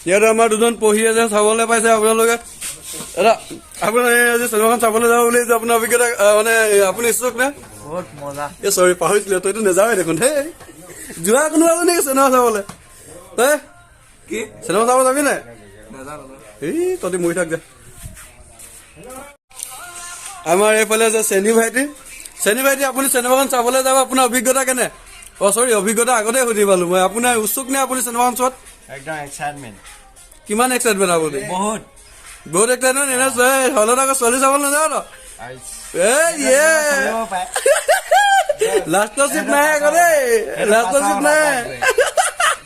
ইয়াতে আমাৰ দুজন পঢ়ি আছে চাবলৈ পাইছে আপোনালোকে দাদা আপোনাৰ আজি চিনেমাখন চাবলৈ যাব বুলি আপোনাৰ অভিজ্ঞতা মানে আপুনি ইচ্ছুক নে বহুত মজা এই চৰি পাহৰিছিলো তইতো নেযাৱে দেখোন হেই যোৱা কোনোবা আছে নেকি চিনেমা চাবলৈ তই কি চিনেমা চাব যাবি নাই নাজানো এই তহঁতি মৰি থাক যে আমাৰ এইফালে যে চেনী ভাইটি আপুনি চিনেমাখন চাবলৈ যাব আপোনাৰ অভিজ্ঞতা কেনে চৰি অভিজ্ঞতা আগতে সুধি পালো মই আপোনাৰ উৎসুক নে আপুনি চিনেমাখন চোৱাত একদম এক্সাইটমেণ্ট কিমান এক্সাইটমেণ্ট আপুনি বহুত এক্সাইটমেণ্ট এনে হলত আকৌ চলি চাবলৈ নাযাওঁ ন লাষ্টৰ চিট নাই আকৌ দেই লাষ্টৰ চিট নাই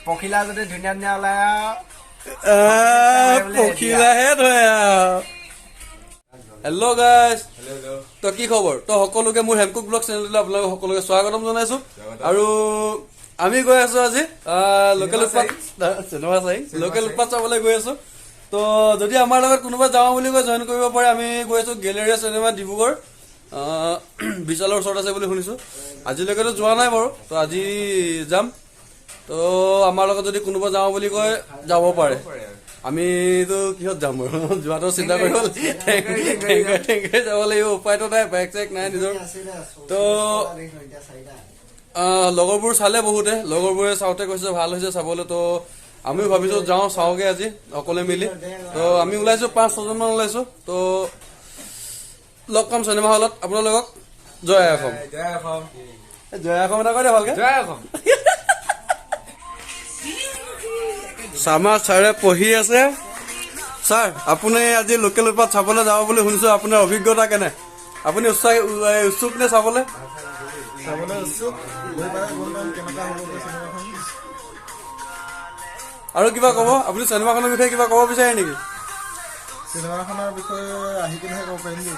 পখিলা যদি ধুনীয়া ধুনীয়া ওলাই পখিলাহে ধৰে হেল্ল' গাইজ তো কি খবৰ তো সকলোকে মোৰ হেমকুক ব্লগ চেনেললৈ আপোনালোকে সকলোকে স্বাগতম জনাইছো আৰু আমি গৈ আছো আজি লোকেল উৎপাত চাবলৈ গৈ আছো তো যদি আমাৰ লগত কোনোবা যাওঁ বুলি কৈ জইন কৰিব পাৰে আমি গৈ আছো গেলেৰিয়া চিনেমা ডিব্ৰুগড় বিশালৰ ওচৰত আছে বুলি শুনিছো আজিলৈকেতো যোৱা নাই বাৰু তো আজি যাম তো আমাৰ লগত যদি কোনোবা যাওঁ বুলি কয় যাব পাৰে আমিতো কিহত যাম বাৰু যোৱাটো চিন্তা কৰিব টেংকাৰে যাব লাগিব উপায়তো নাই বাইক চাইক নাই নিজৰ তো লগৰবোৰ চালে বহুতে লগৰবোৰে চাওঁতে কৈছে ভাল হৈছে চাবলৈ তো আমিও ভাবিছো যাওঁ চাওঁগে আজি অকলে মিলি তো আমি ওলাইছো 5-6জন মান ওলাইছো তো লগ পাম চিনেমা হলত আপোনালোকক জয় অসম এটা কৈ দে ভালকে আমাৰ ছাৰে পঢ়ি আছে ছাৰ আপুনি আজি লোকেল উৎপাত চাবলৈ যাব বুলি শুনিছো আপোনাৰ অভিজ্ঞতা কেনে আপুনি উৎসুক নে চাবলৈ আৰু কিবা কব আপুনি চিনেমাখনৰ বিষয়ে কিবা কব বিচাৰে নেকি চিনেমাখনৰ বিষয়ে আহি কিনেহে ক'ব পাৰিম দেই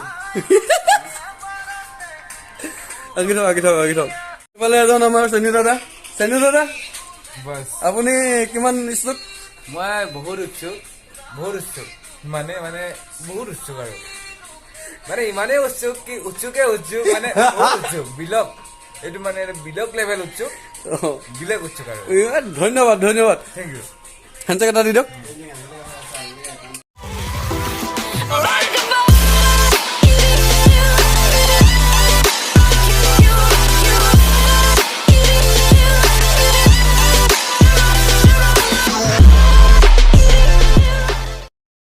আঁকি থওক এইফালে এজন আমাৰ চেনী দাদা আপুনি কিমান ইচ্ছুক মই বহুত উৎসুক মানে বহুত উৎসুক আৰু মানে ইমানেই উৎসুক কি উৎসুক মানে উৎসুক বিলক এইটো মানে বিলক লেভেল উৎসুক বিলক উৎসুক আৰু ধন্যবাদ থেংক ইউ হেণ্ডছেক এটা দি দিয়ক